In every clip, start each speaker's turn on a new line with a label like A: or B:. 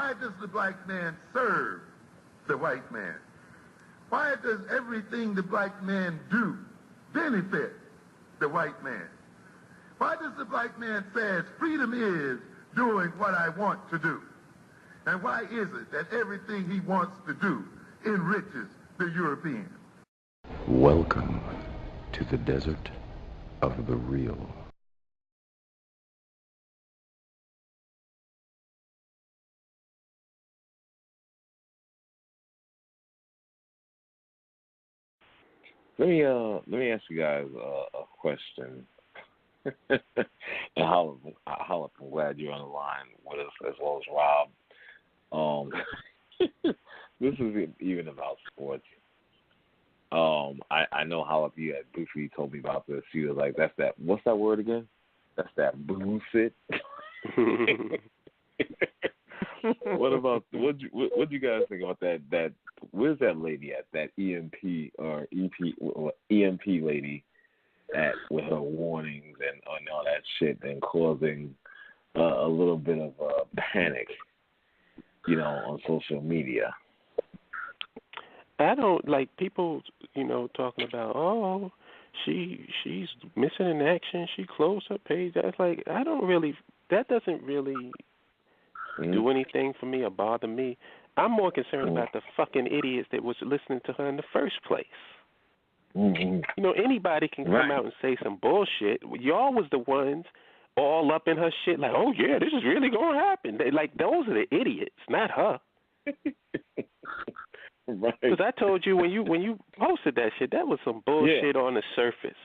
A: Why does the black man serve the white man? Why does everything the black man do benefit the white man? Why does the black man say freedom is doing what I want to do? And why is it that everything he wants to do enriches the European?
B: Welcome to the desert of the real.
C: Let me ask you guys a question. And Holip, I'm glad you're on the line with us as well as Rob. This is even about sports. I know Holip, you had briefly told me about this. You was like, what's that word again? That's that bullshit. What you guys think about that? Where's that lady at? That EMP or EMP lady with her warnings and all that shit and causing a little bit of panic, on social media.
D: I don't like people, talking about, she's missing in action. She closed her page. That's like, that doesn't really do anything for me or bother me. I'm more concerned about the fucking idiots that was listening to her in the first place. Mm-hmm. Anybody can come out and say some bullshit. Y'all was the ones all up in her shit like, oh, yeah, this is really going to happen. Those are the idiots, not her. Because I told you when you posted that shit, that was some bullshit on the surface.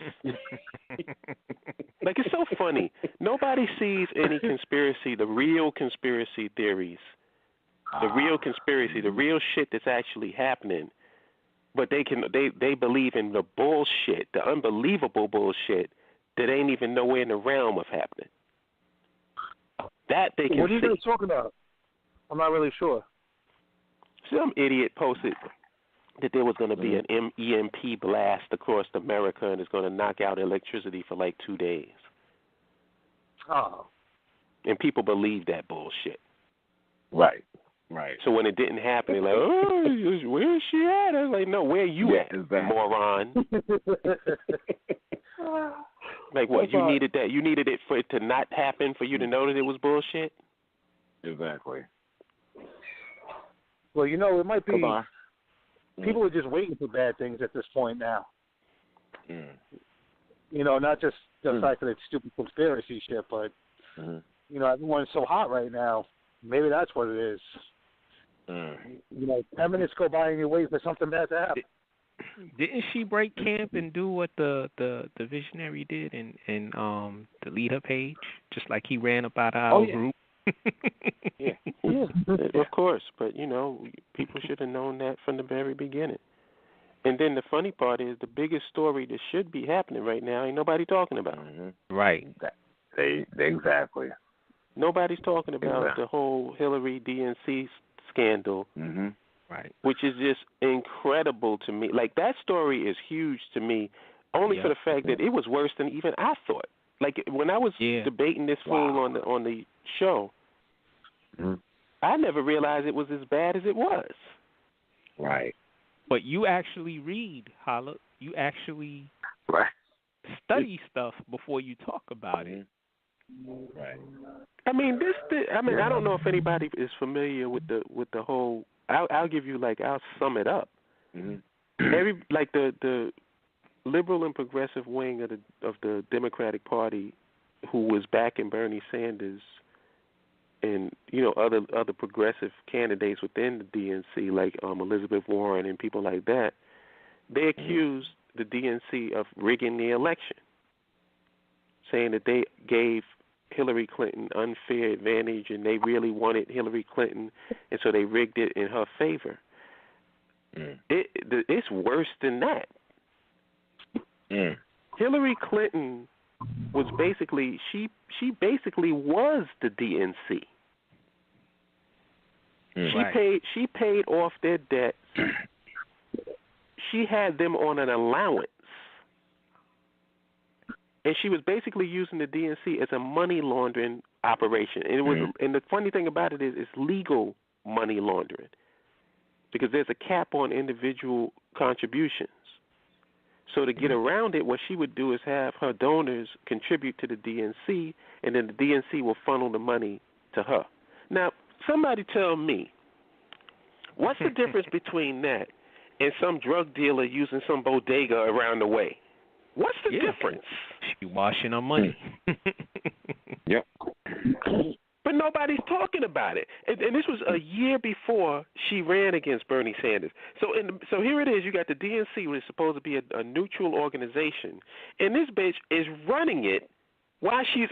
D: It's so funny. Nobody sees any conspiracy, the real conspiracy theories, the real conspiracy, the real shit that's actually happening. But they believe in the bullshit, the unbelievable bullshit that ain't even nowhere in the realm of happening. That they can see.
E: What are you guys talking about? I'm not really sure.
D: Some idiot posted that there was going to be an EMP blast across America and it's going to knock out electricity for 2 days.
E: Oh.
D: And people believe that bullshit.
C: Right.
D: So when it didn't happen, they're like, oh, where is she at? I was like, no, where are you at, moron? What, you needed that? You needed it for it to not happen for you to know that it was bullshit?
C: Exactly.
E: Well, it might be people are just waiting for bad things at this point now. Not just the fact that it's stupid conspiracy shit, but, everyone's so hot right now. Maybe that's what it is. 10 minutes go by and you wait for something bad to happen.
F: Didn't she break camp and do what the visionary did and delete her page, just like he ran up out of our group?
D: Yeah, of course. But, people should have known that from the very beginning. And then the funny part is the biggest story that should be happening right now ain't nobody talking about.
F: Right.
C: Exactly.
D: Nobody's talking about the whole Hillary DNC scandal,
F: right?
D: Which is just incredible to me. That story is huge to me, only for the fact that it was worse than even I thought. When I was debating this fool on the show, I never realized it was as bad as it was.
C: Right.
F: But you actually read, Holip. You actually study stuff before you talk about it.
C: Right.
D: I mean, I don't know if anybody is familiar with the whole. I'll give you I'll sum it up. The liberal and progressive wing of the Democratic Party, who was backing Bernie Sanders, and other progressive candidates within the DNC, like Elizabeth Warren and people like that, they accused the DNC of rigging the election, saying that they gave Hillary Clinton unfair advantage and they really wanted Hillary Clinton, and so they rigged it in her favor. It's worse than that. Hillary Clinton was basically she was the DNC. She paid off their debts. She had them on an allowance. And she was basically using the DNC as a money laundering operation. And it was, and the funny thing about it is, it's legal money laundering because there's a cap on individual contributions. So to get around it, what she would do is have her donors contribute to the DNC, and then the DNC will funnel the money to her. Now, somebody tell me, what's the difference between that and some drug dealer using some bodega around the way? What's the difference?
F: She washing her money.
C: Yep.
D: But nobody's talking about it. And this was a year before she ran against Bernie Sanders. So here it is. You got the DNC, which is supposed to be a neutral organization, and this bitch is running it while she's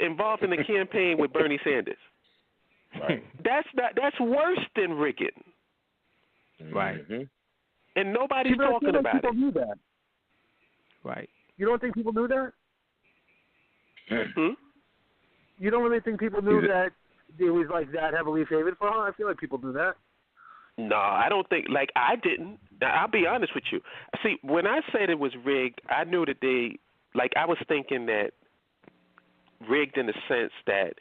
D: involved in the campaign with Bernie Sanders.
C: Right.
D: That's worse than rigging.
F: Right.
C: Mm-hmm.
D: And nobody's talking about
E: people
D: it.
E: Knew that.
F: Right.
E: You don't think people knew that?
D: Hmm?
E: You don't really think people knew that it was like that heavily favored for her? I feel like people knew that.
D: No, I don't think. Like I didn't. I'll be honest with you. See, when I said it was rigged, I knew that they. Like I was thinking that rigged in the sense that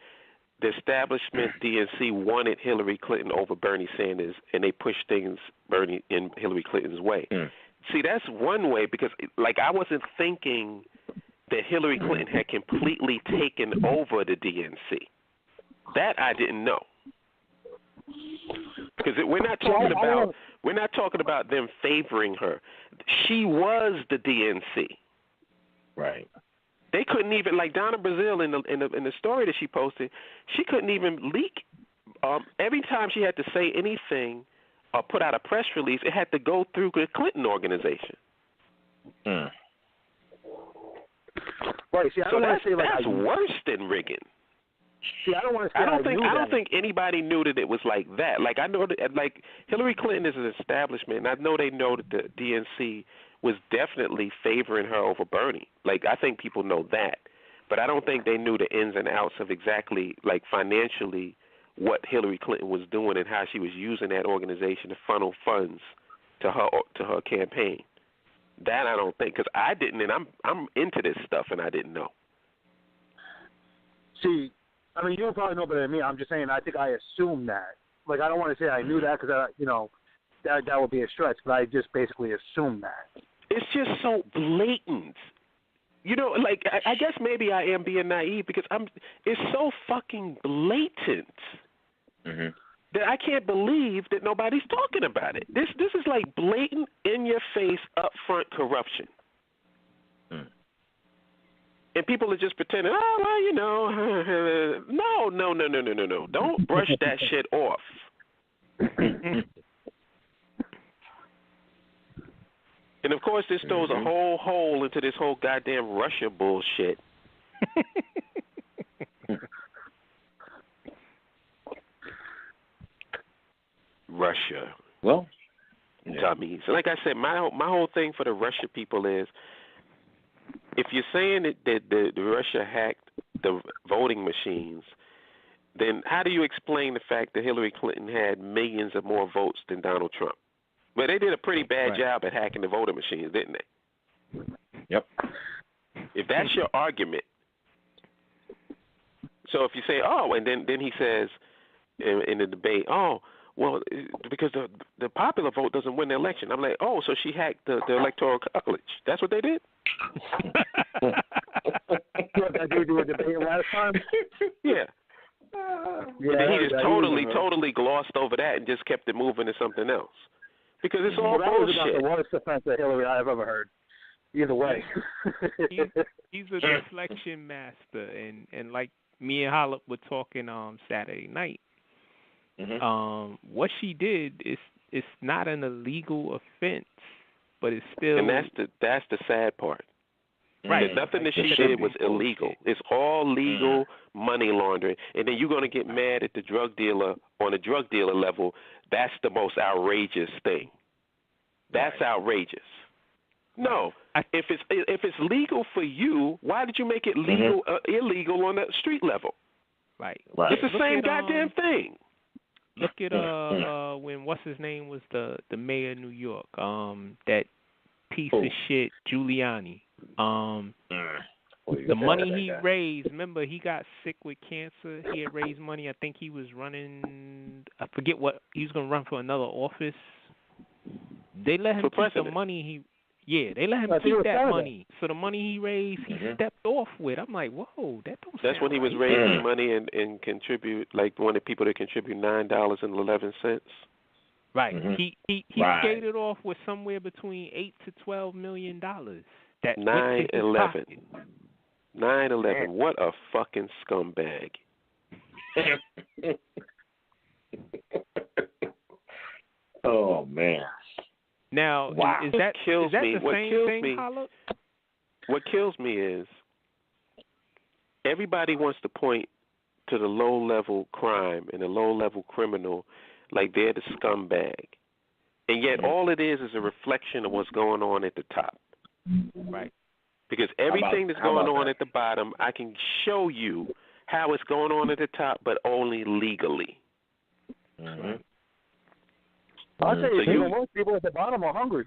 D: the establishment DNC wanted Hillary Clinton over Bernie Sanders, and they pushed things Bernie in Hillary Clinton's way. See, that's one way because, like, I wasn't thinking that Hillary Clinton had completely taken over the DNC. That I didn't know. Because we're not talking about them favoring her. She was the DNC.
C: Right.
D: They couldn't even, like Donna Brazile in the story that she posted, she couldn't even leak. Every time she had to say anything or put out a press release, it had to go through the Clinton organization.
E: Right. See, I don't want to say
D: that's worse than rigging.
E: See, I don't want to say
D: I don't think anybody knew that it was like that. Like I know that, like Hillary Clinton is an establishment, and I know they know that the DNC was definitely favoring her over Bernie. Like I think people know that, but I don't think they knew the ins and outs of exactly, like financially, what Hillary Clinton was doing and how she was using that organization to funnel funds to her campaign. That I don't think, because I didn't, and I'm into this stuff, and I didn't know.
E: See, I mean, you'll probably know better than me. I'm just saying, I think I assumed that. Like, I don't want to say I knew that because, that would be a stretch, but I just basically assumed that.
D: It's just so blatant. You know, like, I guess maybe I am being naive because it's so fucking blatant that I can't believe that nobody's talking about it. This is like blatant, in-your-face, upfront corruption. And people are just pretending, no. Don't brush that shit off. And, of course, this throws a whole hole into this whole goddamn Russia bullshit. Russia.
C: Well,
D: dummies. Like I said, my whole thing for the Russia people is, if you're saying that the Russia hacked the voting machines, then how do you explain the fact that Hillary Clinton had millions of more votes than Donald Trump? But they did a pretty bad job at hacking the voting machines, didn't they?
C: Yep.
D: If that's your argument, so if you say, and then he says in the debate, well, because the popular vote doesn't win the election. I'm like, so she hacked the electoral college. That's what they did?
E: That they do a debate last time?
D: Yeah. And then he just totally glossed over that and just kept it moving to something else. Because it's all
E: that
D: bullshit.
E: was about the worst offense of Hillary I've ever heard. Either way.
F: He's a deflection master, and like me and Holip were talking Saturday night. What she did is not an illegal offense, but it's still.
D: And that's the sad part.
F: Right.
D: Nothing that she did was illegal. It's all legal money laundering. And then you're going to get mad at the drug dealer on a drug dealer level. That's the most outrageous thing. That's outrageous. No, if it's legal for you, why did you make it illegal on the street level?
F: Right.
D: It's the same goddamn thing.
F: Look at when what's his name was the mayor of New York, that piece of shit Giuliani. The money he raised, remember, he got sick with cancer. He had raised money. I think he was running, I forget what, he was going to run for another office. They let him keep the money they let him keep that money. So the money he raised, he stepped off with. I'm like, whoa, that don't
D: That's when he was raising money and contribute, like one of the people that contribute $9.11.
F: Right. He skated off with somewhere between $8 to $12 million. That
D: 9/11. 9/11. What a fucking scumbag.
C: Oh man.
F: Now, is that the same thing, Holip?
D: What kills me is everybody wants to point to the low-level crime and the low-level criminal like they're the scumbag. And yet all it is a reflection of what's going on at the top.
F: Right.
D: Because everything that's going on at the bottom, I can show you how it's going on at the top, but only legally.
E: I'll tell you, most people at the bottom are hungry.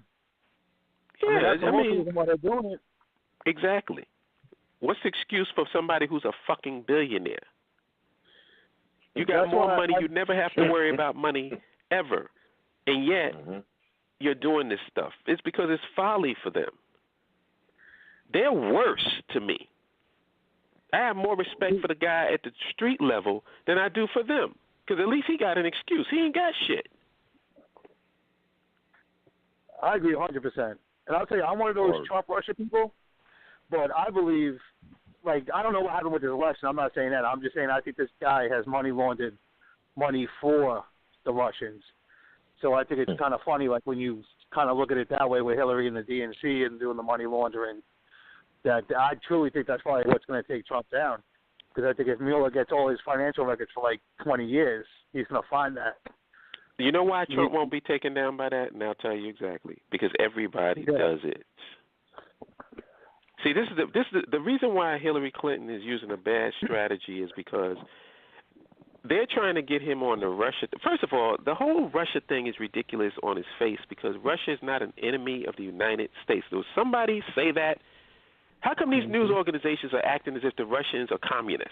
D: Yeah,
E: I mean why they're doing it.
D: Exactly. What's the excuse for somebody who's a fucking billionaire? You got more money. You never have to worry about money ever. And yet, you're doing this stuff. It's because it's folly for them. They're worse to me. I have more respect for the guy at the street level than I do for them. Because at least he got an excuse. He ain't got shit.
E: I agree 100%. And I'll tell you, I'm one of those Trump Russia people, but I believe, like, I don't know what happened with this election. I'm not saying that. I'm just saying I think this guy has money laundered money for the Russians. So I think it's kind of funny, like, when you kind of look at it that way with Hillary and the DNC and doing the money laundering, that I truly think that's probably what's going to take Trump down. Because I think if Mueller gets all his financial records for, like, 20 years, he's going to find that.
D: You know why Trump won't be taken down by that? And I'll tell you exactly. Because everybody does it. See, this is the reason why Hillary Clinton is using a bad strategy is because they're trying to get him on the Russia. First of all, the whole Russia thing is ridiculous on his face because Russia is not an enemy of the United States. Does somebody say that? How come these news organizations are acting as if the Russians are communist?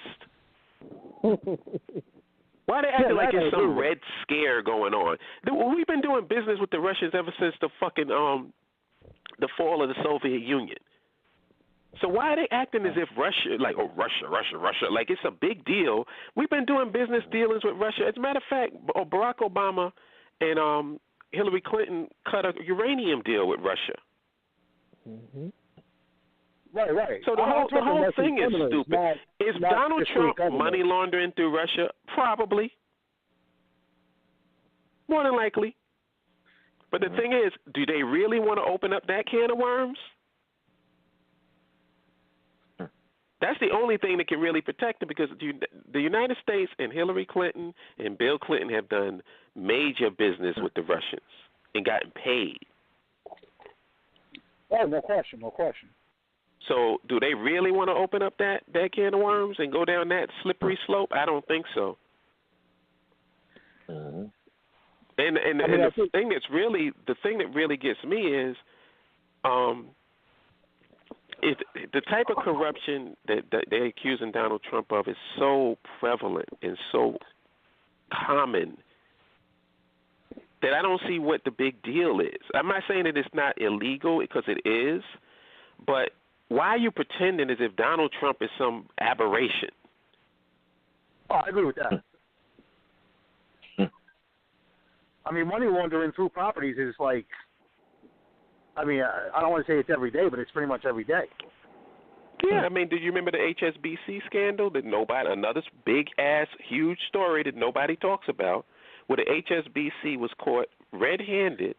D: Why are they acting like there's some red scare going on? We've been doing business with the Russians ever since the fucking the fall of the Soviet Union. So why are they acting as if Russia, like, oh, Russia, like it's a big deal? We've been doing business dealings with Russia. As a matter of fact, Barack Obama and Hillary Clinton cut a uranium deal with Russia.
E: Right.
D: So the whole thing is stupid. Is Donald Trump money laundering through Russia? Probably. More than likely. But the thing is, do they really want to open up that can of worms? That's the only thing that can really protect them because the United States and Hillary Clinton and Bill Clinton have done major business with the Russians and gotten paid.
E: Oh, no question.
D: So do they really want to open up that can of worms and go down that slippery slope? I don't think so. And the thing that really gets me is the type of corruption that they're accusing Donald Trump of is so prevalent and so common that I don't see what the big deal is. I'm not saying that it's not illegal because it is, but why are you pretending as if Donald Trump is some aberration?
E: Oh, I agree with that. I mean, money laundering through properties is like, I mean, I don't want to say it's every day, but it's pretty much every day.
D: Yeah, I mean, do you remember the HSBC scandal that another big-ass, huge story that nobody talks about, where the HSBC was caught red-handed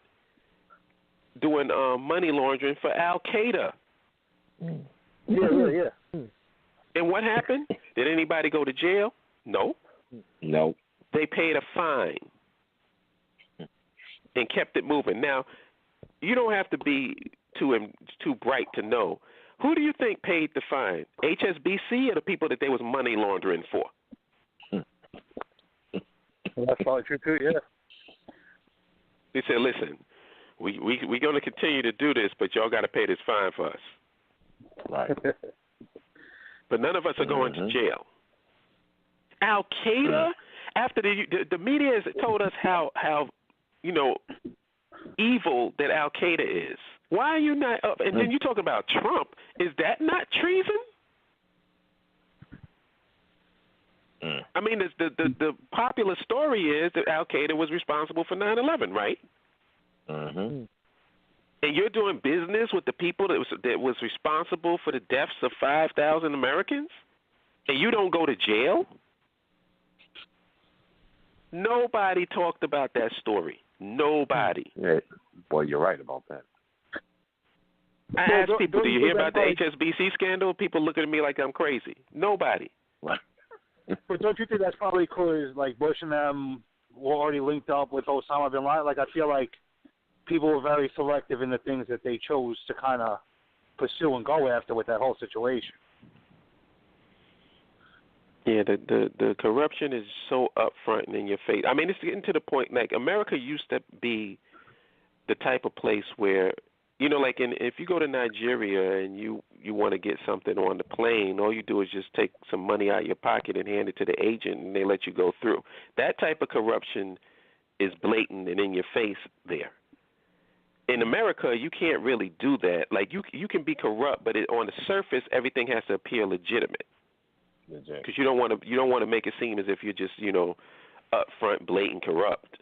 D: doing money laundering for Al-Qaeda?
E: Yeah.
D: And what happened? Did anybody go to jail? No. They paid a fine and kept it moving. Now, you don't have to be too bright to know. Who do you think paid the fine? HSBC or the people that they was money laundering for?
E: Well, that's probably true too, yeah.
D: They said, listen, we're going to continue to do this, but y'all got to pay this fine for us.
C: Right.
D: but none of us are going to jail. Al Qaeda, after the media has told us how evil that Al Qaeda is. Why are you not up? And then you talk about Trump. Is that not treason? I mean, the popular story is that Al Qaeda was responsible for 9/11, right?
C: Mm-hmm.
D: And you're doing business with the people that was responsible for the deaths of 5,000 Americans, and you don't go to jail? Nobody talked about that story. Nobody.
C: Yeah, boy, you're right about that.
D: I ask people, do you hear about the HSBC scandal? People look at me like I'm crazy. Nobody.
E: But don't you think that's probably because, like, Bush and them were already linked up with Osama bin Laden? Like, I feel like people were very selective in the things that they chose to kind of pursue and go after with that whole situation.
D: Yeah, the corruption is so upfront and in your face. I mean, it's getting to the point, like, America used to be the type of place where, you know, like if you go to Nigeria and you want to get something on the plane, all you do is just take some money out of your pocket and hand it to the agent, and they let you go through. That type of corruption is blatant and in your face there. In America, you can't really do that. Like, you can be corrupt, but on the surface, everything has to appear legitimate. Because you don't want to make it seem as if you're just, you know, upfront, blatant corrupt.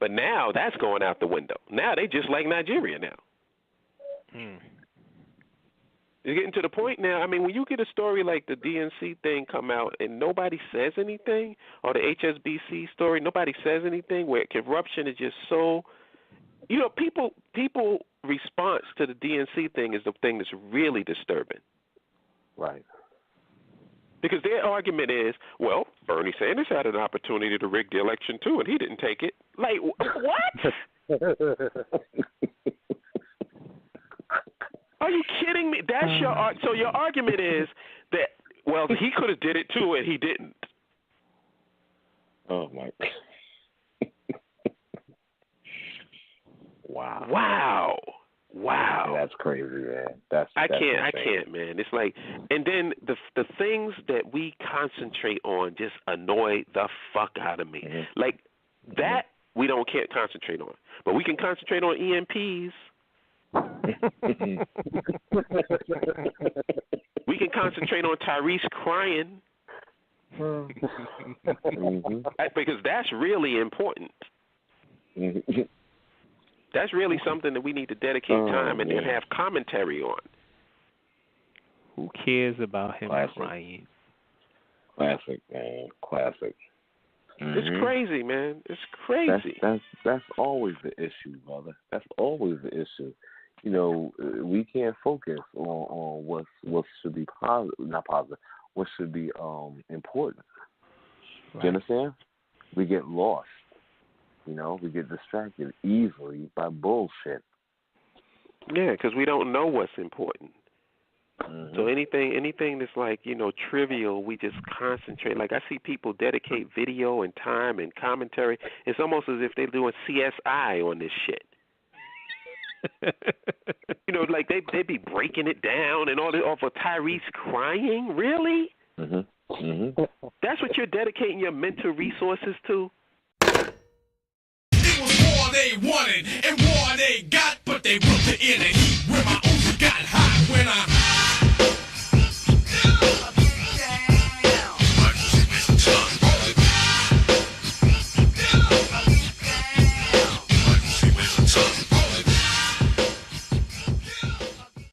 D: But now that's going out the window. Now they just like Nigeria now. It's getting to the point now. I mean, when you get a story like the DNC thing come out and nobody says anything, or the HSBC story, nobody says anything, where corruption is just so, you know, people response to the DNC thing is the thing that's really disturbing.
C: Right.
D: Because their argument is, well, Bernie Sanders had an opportunity to rig the election too, and he didn't take it. Like, what? Are you kidding me? That's so your argument is that, well, he could have did it too, and he didn't.
C: Oh my!
D: Wow.
C: Yeah, that's crazy, man. I
D: can't, man. It's like, and then the things that we concentrate on just annoy the fuck out of me. Mm-hmm. Like that, we can't concentrate on, but we can concentrate on EMPs. We can concentrate on Tyrese crying. Because that's really important. That's really something that we need to dedicate time and then have commentary on.
F: Who cares about him crying?
C: Classic, man. Classic. Mm-hmm.
D: It's crazy, man. It's crazy.
C: That's always the issue, brother. That's always the issue. You know, we can't focus on what should be not positive, what should be important. Right. Do you understand? We get lost. You know, we get distracted easily by bullshit.
D: Yeah, because we don't know what's important. Mm-hmm. So anything that's like, you know, trivial, we just concentrate. Like I see people dedicate video and time and commentary. It's almost as if they're doing C.S.I. on this shit. You know, like they be breaking it down and all that off of Tyrese crying. Really?
C: Mm-hmm. Mm-hmm.
D: That's what you're dedicating your mental resources to?
G: It was war they wanted and war they got, but they wrote it in a